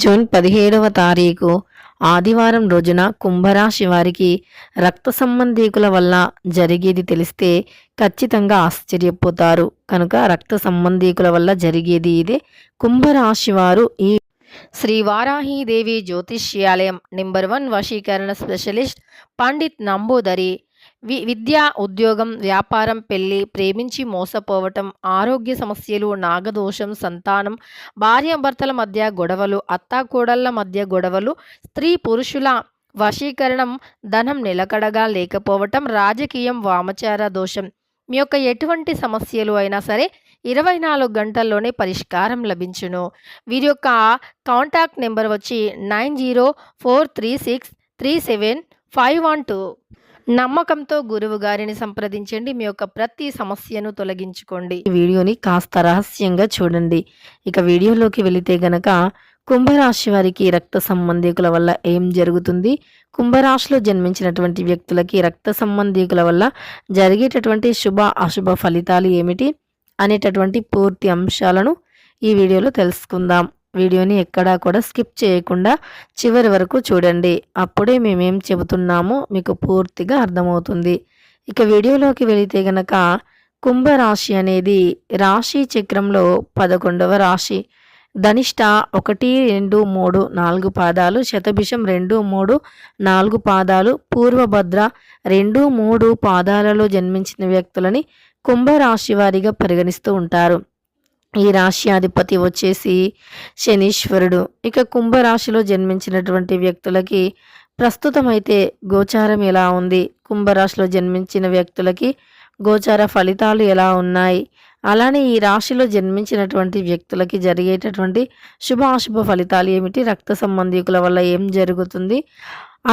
June 17వ తారీఖు ఆదివారం రోజున కుంభరాశి వారికి రక్త సంబంధీకుల వల్ల జరిగేది తెలిస్తే ఖచ్చితంగా ఆశ్చర్యపోతారు. కనుక రక్త సంబంధీకుల వల్ల జరిగేది ఇదే. కుంభరాశి వారు ఈ శ్రీ వారాహీదేవి జ్యోతిష్యాలయం నెంబర్ 1 వశీకరణ స్పెషలిస్ట్ పండిత్ నంబూదరి విద్య, ఉద్యోగం, వ్యాపారం, పెళ్లి, ప్రేమించి మోసపోవటం, ఆరోగ్య సమస్యలు, నాగదోషం, సంతానం, భార్యాభర్తల మధ్య గొడవలు, అత్తాకోడళ్ల మధ్య గొడవలు, స్త్రీ పురుషుల వశీకరణం, ధనం నిలకడగా లేకపోవటం, రాజకీయం, వామచార దోషం, మీ యొక్క ఎటువంటి సమస్యలు అయినా సరే 24 గంటల్లోనే పరిష్కారం లభించును. వీరి యొక్క కాంటాక్ట్ నెంబర్ వచ్చి 9043637512. నమ్మకంతో గురువు గారిని సంప్రదించండి. మీ యొక్క ప్రతి సమస్యను తొలగించుకోండి. ఈ వీడియోని కాస్త రహస్యంగా చూడండి. ఇక వీడియోలోకి వెళితే గనక కుంభరాశి వారికి రక్త సంబంధీకుల వల్ల ఏం జరుగుతుంది, కుంభరాశిలో జన్మించినటువంటి వ్యక్తులకి రక్త సంబంధీకుల వల్ల జరిగేటటువంటి శుభ అశుభ ఫలితాలు ఏమిటి అనేటటువంటి పూర్తి అంశాలను ఈ వీడియోలో తెలుసుకుందాం. వీడియోని ఎక్కడా కూడా స్కిప్ చేయకుండా చివరి వరకు చూడండి. అప్పుడే మేమేం చెబుతున్నామో మీకు పూర్తిగా అర్థమవుతుంది. ఇక వీడియోలోకి వెళితే గనక కుంభరాశి అనేది రాశి చక్రంలో 11వ రాశి. ధనిష్ట 1, 2, 3, 4 పాదాలు, శతభిషం 2, 3, 4 పాదాలు, పూర్వభద్ర 2, 3 పాదాలలో జన్మించిన వ్యక్తులని కుంభరాశి వారిగా పరిగణిస్తూ ఉంటారు. ఈ రాశి అధిపతి వచ్చేసి శనీశ్వరుడు. ఇక కుంభరాశిలో జన్మించినటువంటి వ్యక్తులకి ప్రస్తుతం అయితే గోచారం ఎలా ఉంది, కుంభరాశిలో జన్మించిన వ్యక్తులకి గోచార ఫలితాలు ఎలా ఉన్నాయి, అలానే ఈ రాశిలో జన్మించినటువంటి వ్యక్తులకి జరిగేటటువంటి శుభాశుభ ఫలితాలు ఏమిటి, రక్త సంబంధీకుల వల్ల ఏం జరుగుతుంది,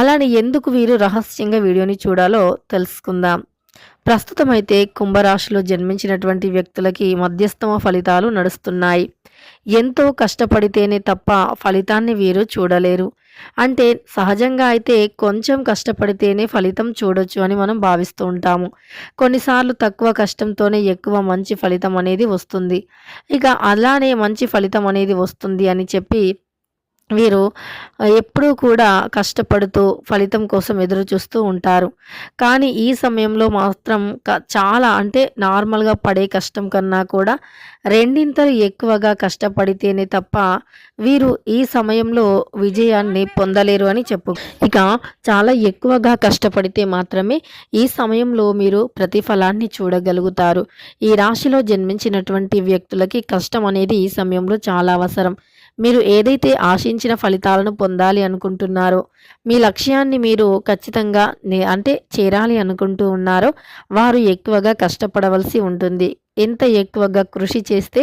అలానే ఎందుకు వీరు రహస్యంగా వీడియోని చూడాలో తెలుసుకుందాం. ప్రస్తుతం అయితే కుంభరాశిలో జన్మించినటువంటి వ్యక్తులకి మధ్యస్థమ ఫలితాలు నడుస్తున్నాయి. ఎంతో కష్టపడితేనే తప్ప ఫలితాన్ని వీరు చూడలేరు. అంటే సహజంగా అయితే కొంచెం కష్టపడితేనే ఫలితం చూడొచ్చు అని మనం భావిస్తూ ఉంటాము. కొన్నిసార్లు తక్కువ కష్టంతోనే ఎక్కువ మంచి ఫలితం అనేది వస్తుంది. ఇక అలానే మంచి ఫలితం అనేది వస్తుంది అని చెప్పి వీరు ఎప్పుడూ కూడా కష్టపడుతూ ఫలితం కోసం ఎదురు చూస్తూ ఉంటారు. కానీ ఈ సమయంలో మాత్రం చాలా అంటే నార్మల్గా పడే కష్టం కన్నా కూడా రెండింతలు ఎక్కువగా కష్టపడితేనే తప్ప వీరు ఈ సమయంలో విజయాన్ని పొందలేరు అని ఇక చాలా ఎక్కువగా కష్టపడితే మాత్రమే ఈ సమయంలో మీరు ప్రతిఫలాన్ని చూడగలుగుతారు. ఈ రాశిలో జన్మించినటువంటి వ్యక్తులకి కష్టం అనేది ఈ సమయంలో చాలా అవసరం. మీరు ఏదైతే ఆశించిన ఫలితాలను పొందాలి అనుకుంటున్నారో, మీ లక్ష్యాన్ని మీరు ఖచ్చితంగా చేరాలి అనుకుంటూ ఉన్నారో వారు ఎక్కువగా కష్టపడవలసి ఉంటుంది. ఎంత ఎక్కువగా కృషి చేస్తే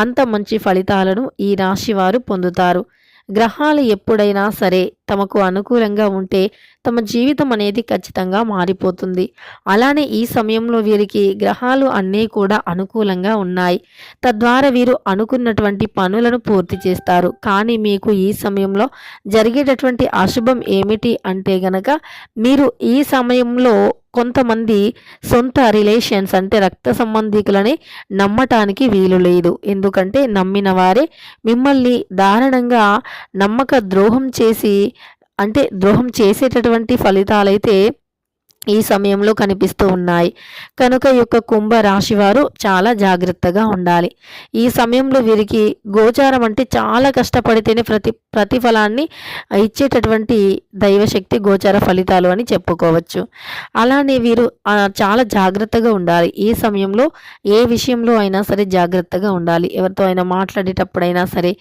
అంత మంచి ఫలితాలను ఈ రాశి వారు పొందుతారు. గ్రహాలు ఎప్పుడైనా సరే తమకు అనుకూలంగా ఉంటే తమ జీవితం అనేది ఖచ్చితంగా మారిపోతుంది. అలానే ఈ సమయంలో వీరికి గ్రహాలు అన్నీ కూడా అనుకూలంగా ఉన్నాయి. తద్వారా వీరు అనుకున్నటువంటి పనులను పూర్తి చేస్తారు. కానీ మీకు ఈ సమయంలో జరిగేటటువంటి అశుభం ఏమిటి అంటే గనక మీరు ఈ సమయంలో కొంతమంది సొంత రిలేషన్స్ అంటే రక్త సంబంధికులని నమ్మటానికి వీలు లేదు. ఎందుకంటే నమ్మిన వారే మిమ్మల్ని దారుణంగా నమ్మక ద్రోహం చేసేటటువంటి ఫలితాలైతే ఈ సమయంలో కనిపిస్తూ ఉన్నాయి. కనుక ఈ యొక్క కుంభ రాశి వారు చాలా జాగ్రత్తగా ఉండాలి. ఈ సమయంలో వీరికి గోచారం అంటే చాలా కష్టపడితేనే ప్రతిఫలాన్ని ఇచ్చేటటువంటి దైవశక్తి గోచార ఫలితాలు అని చెప్పుకోవచ్చు. అలానే వీరు చాలా జాగ్రత్తగా ఉండాలి. ఈ సమయంలో ఏ విషయంలో అయినా సరే జాగ్రత్తగా ఉండాలి. ఎవరితో అయినా మాట్లాడేటప్పుడైనా సరే,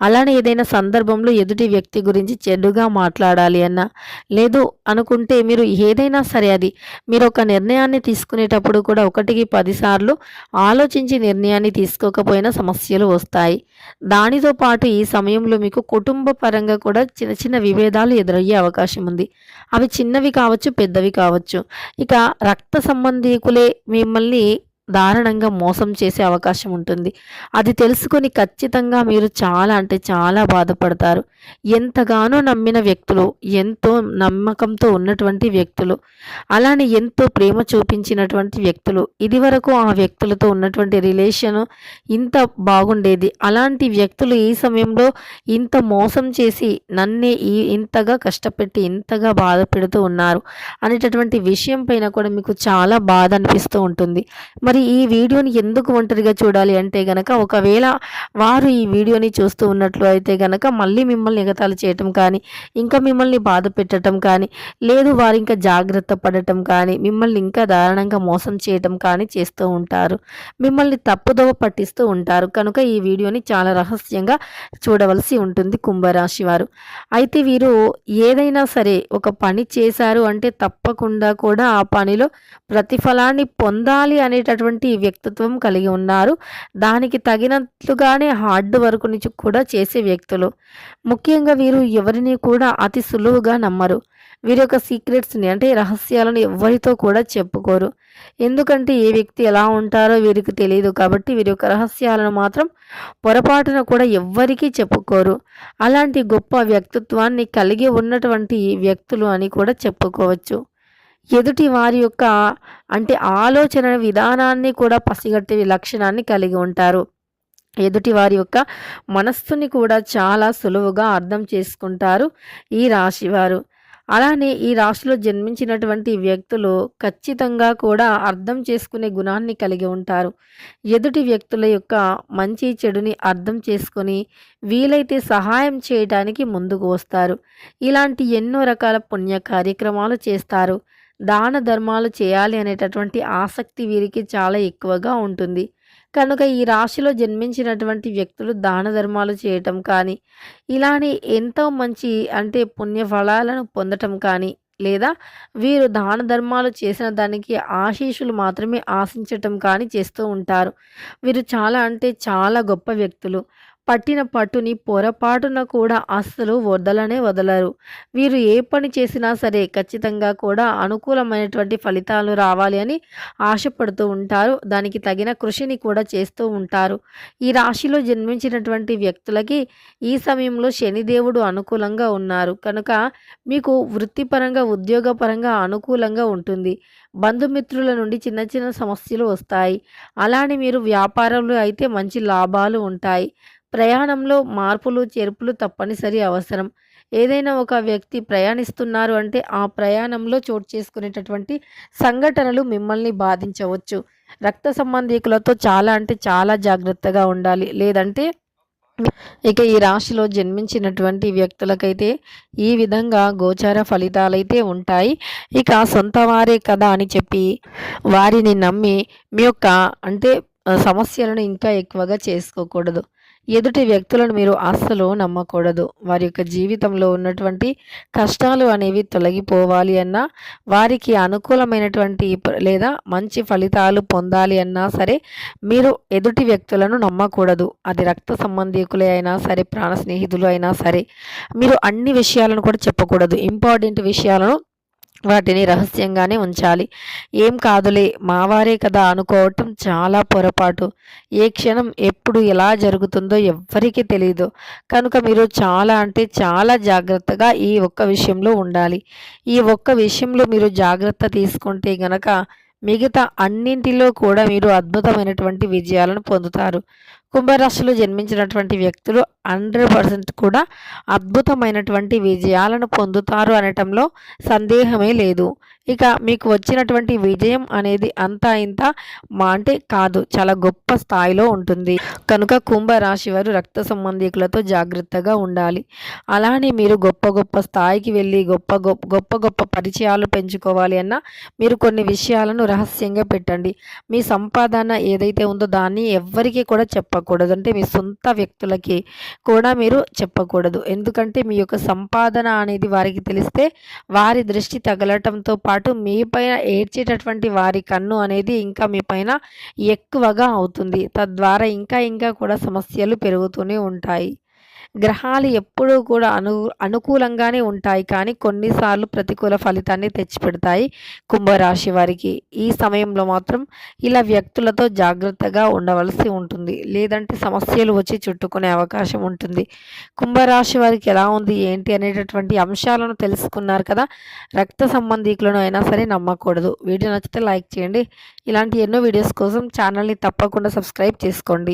అలానే ఏదైనా సందర్భంలో ఎదుటి వ్యక్తి గురించి చెడుగా మాట్లాడాలి అన్నా, లేదు అనుకుంటే మీరు ఏదైనా సరే మీరు ఒక నిర్ణయాన్ని తీసుకునేటప్పుడు కూడా 1కి 10 సార్లు ఆలోచించి నిర్ణయాన్ని తీసుకోకపోయినా సమస్యలు వస్తాయి. దానితో పాటు ఈ సమయంలో మీకు కుటుంబ పరంగా కూడా చిన్న చిన్న విభేదాలు ఎదురయ్యే అవకాశం ఉంది. అవి చిన్నవి కావచ్చు, పెద్దవి కావచ్చు. ఇక రక్త సంబంధీకులే మిమ్మల్ని దారుణంగా మోసం చేసే అవకాశం ఉంటుంది. అది తెలుసుకొని ఖచ్చితంగా మీరు చాలా అంటే చాలా బాధపడతారు. ఎంతగానో నమ్మిన వ్యక్తులు, ఎంతో నమ్మకంతో ఉన్నటువంటి వ్యక్తులు, అలానే ఎంతో ప్రేమ చూపించినటువంటి వ్యక్తులు, ఇదివరకు ఆ వ్యక్తులతో ఉన్నటువంటి రిలేషను ఇంత బాగుండేది. అలాంటి వ్యక్తులు ఈ సమయంలో ఇంత మోసం చేసి నన్నే ఇంతగా కష్టపెట్టి, ఇంతగా బాధ పెడుతూ ఉన్నారు అనేటటువంటి విషయం పైన కూడా మీకు చాలా బాధ అనిపిస్తూ ఉంటుంది. మరి ఈ వీడియోని ఎందుకు ఒంటరిగా చూడాలి అంటే గనక, ఒకవేళ వారు ఈ వీడియోని చూస్తూ ఉన్నట్లు అయితే గనక మళ్ళీ మిమ్మల్ని ఎగతాళి చేయటం కానీ, ఇంకా మిమ్మల్ని బాధ పెట్టడం కానీ, లేదు వారు ఇంకా జాగ్రత్త పడటం కానీ, మిమ్మల్ని ఇంకా దారుణంగా మోసం చేయటం కానీ చేస్తూ ఉంటారు. మిమ్మల్ని తప్పుదోవ పట్టిస్తూ ఉంటారు. కనుక ఈ వీడియోని చాలా రహస్యంగా చూడవలసి ఉంటుంది కుంభరాశి వారు. అయితే వీరు ఏదైనా సరే ఒక పని చేశారు అంటే తప్పకుండా కూడా ఆ పనిలో ప్రతిఫలాన్ని పొందాలి అనేటటువంటి వ్యక్తిత్వం కలిగి ఉన్నారు. దానికి తగినట్లుగానే హార్డ్ వర్క్ నుంచి కూడా చేసే వ్యక్తులు. ముఖ్యంగా వీరు ఎవరిని కూడా అతి సులువుగా నమ్మరు. వీరి యొక్క సీక్రెట్స్ని అంటే రహస్యాలను ఎవరితో కూడా చెప్పుకోరు. ఎందుకంటే ఏ వ్యక్తి ఎలా ఉంటారో వీరికి తెలియదు కాబట్టి వీరి యొక్క రహస్యాలను మాత్రం పొరపాటున కూడా ఎవ్వరికీ చెప్పుకోరు. అలాంటి గొప్ప వ్యక్తిత్వాన్ని కలిగి ఉన్నటువంటి వ్యక్తులు అని కూడా చెప్పుకోవచ్చు. ఎదుటి వారి యొక్క అంటే ఆలోచన విధానాన్ని కూడా పసిగట్టే లక్షణాన్ని కలిగి ఉంటారు. ఎదుటి వారి యొక్క మనస్సుని కూడా చాలా సులువుగా అర్థం చేసుకుంటారు ఈ రాశివారు. అలానే ఈ రాశిలో జన్మించినటువంటి వ్యక్తులు ఖచ్చితంగా కూడా అర్థం చేసుకునే గుణాన్ని కలిగి ఉంటారు. ఎదుటి వ్యక్తుల యొక్క మంచి చెడుని అర్థం చేసుకొని వీలైతే సహాయం చేయడానికి ముందుకు వస్తారు. ఇలాంటి ఎన్నో రకాల పుణ్య కార్యక్రమాలు చేస్తారు. దాన ధర్మాలు చేయాలి అనేటటువంటి ఆసక్తి వీరికి చాలా ఎక్కువగా ఉంటుంది. కనుక ఈ రాశిలో జన్మించినటువంటి వ్యక్తులు దాన ధర్మాలు చేయటం కానీ, ఇలానే ఎంతో మంచి అంటే పుణ్య ఫలాలను పొందటం కానీ, లేదా వీరు దాన ధర్మాలు చేసిన దానికి ఆశీస్సులు మాత్రమే ఆశించటం కానీ చేస్తూ ఉంటారు. వీరు చాలా అంటే చాలా గొప్ప వ్యక్తులు. పట్టిన పట్టుని పొరపాటున కూడా అస్సలు వదలరు. వీరు ఏ పని చేసినా సరే ఖచ్చితంగా కూడా అనుకూలమైనటువంటి ఫలితాలు రావాలి అని ఆశపడుతూ ఉంటారు. దానికి తగిన కృషిని కూడా చేస్తూ ఉంటారు. ఈ రాశిలో జన్మించినటువంటి వ్యక్తులకి ఈ సమయంలో శనిదేవుడు అనుకూలంగా ఉన్నారు. కనుక మీకు వృత్తిపరంగా, ఉద్యోగపరంగా అనుకూలంగా ఉంటుంది. బంధుమిత్రుల నుండి చిన్న చిన్న సమస్యలు వస్తాయి. అలానే మీరు వ్యాపారంలో అయితే మంచి లాభాలు ఉంటాయి. ప్రయాణంలో మార్పులు చేర్పులు తప్పనిసరి అవసరం. ఏదైనా ఒక వ్యక్తి ప్రయాణిస్తున్నారు అంటే ఆ ప్రయాణంలో చోటు చేసుకునేటటువంటి సంఘటనలు మిమ్మల్ని బాధించవచ్చు. రక్త సంబంధీకులతో చాలా అంటే చాలా జాగ్రత్తగా ఉండాలి. లేదంటే ఇక ఈ రాశిలో జన్మించినటువంటి వ్యక్తులకైతే ఈ విధంగా గోచార ఫలితాలైతే ఉంటాయి. ఇక సొంత వారే కదా అని చెప్పి వారిని నమ్మి మీ యొక్క అంటే సమస్యలను ఇంకా ఎక్కువగా చేసుకోకూడదు. ఎదుటి వ్యక్తులను మీరు అస్సలు నమ్మకూడదు. వారి యొక్క జీవితంలో ఉన్నటువంటి కష్టాలు అనేవి తొలగిపోవాలి అన్నా, వారికి అనుకూలమైనటువంటి లేదా మంచి ఫలితాలు పొందాలి అన్నా సరే మీరు ఎదుటి వ్యక్తులను నమ్మకూడదు. అది రక్త సంబంధీకులే అయినా సరే, ప్రాణ స్నేహితులు అయినా సరే మీరు అన్ని విషయాలను కూడా చెప్పకూడదు. ఇంపార్టెంట్ విషయాలను వాటిని రహస్యంగానే ఉంచాలి. ఏం కాదులే మావారే కదా అనుకోవటం చాలా పొరపాటు. ఏ క్షణం ఎప్పుడు ఎలా జరుగుతుందో ఎవ్వరికీ తెలీదు. కనుక మీరు చాలా అంటే చాలా జాగ్రత్తగా ఈ ఒక్క విషయంలో ఉండాలి. ఈ ఒక్క విషయంలో మీరు జాగ్రత్త తీసుకుంటే గనక మిగతా అన్నింటిలో కూడా మీరు అద్భుతమైనటువంటి విజయాలను పొందుతారు. కుంభరాశిలో జన్మించినటువంటి వ్యక్తులు 100% కూడా అద్భుతమైనటువంటి విజయాలను పొందుతారు అనటంలో సందేహమే లేదు. ఇక మీకు వచ్చినటువంటి విజయం అనేది అంతా ఇంత అంటే కాదు, చాలా గొప్ప స్థాయిలో ఉంటుంది. కనుక కుంభరాశి వారు రక్త సంబంధీకులతో జాగ్రత్తగా ఉండాలి. అలానే మీరు గొప్ప గొప్ప స్థాయికి వెళ్ళి గొప్ప గొప్ప పరిచయాలు పెంచుకోవాలి అన్నా మీరు కొన్ని విషయాలను రహస్యంగా పెట్టండి. మీ సంపాదన ఏదైతే ఉందో దాన్ని ఎవ్వరికీ కూడా చెప్పకూడదు. అంటే మీ సొంత వ్యక్తులకి కూడా మీరు చెప్పకూడదు. ఎందుకంటే మీ యొక్క సంపాదన అనేది వారికి తెలిస్తే వారి దృష్టి తగలటంతో పాటు మీ పైన ఏడ్చేటటువంటి వారి కన్ను అనేది ఇంకా మీ పైన ఎక్కువగా అవుతుంది. తద్వారా ఇంకా ఇంకా కూడా సమస్యలు పెరుగుతూనే ఉంటాయి. గ్రహాలు ఎప్పుడూ కూడా అనుకూలంగానే ఉంటాయి. కానీ కొన్నిసార్లు ప్రతికూల ఫలితాన్ని తెచ్చిపెడతాయి కుంభరాశి వారికి. ఈ సమయంలో మాత్రం ఇలా వ్యక్తులతో జాగ్రత్తగా ఉండవలసి ఉంటుంది. లేదంటే సమస్యలు వచ్చి చుట్టుకునే అవకాశం ఉంటుంది. కుంభరాశి వారికి ఎలా ఉంది ఏంటి అనేటటువంటి అంశాలను తెలుసుకున్నారు కదా. రక్త సంబంధీకులను అయినా సరే నమ్మకూడదు. వీడియో నచ్చితే లైక్ చేయండి. ఇలాంటి ఎన్నో వీడియోస్ కోసం ఛానల్ని తప్పకుండా సబ్స్క్రైబ్ చేసుకోండి.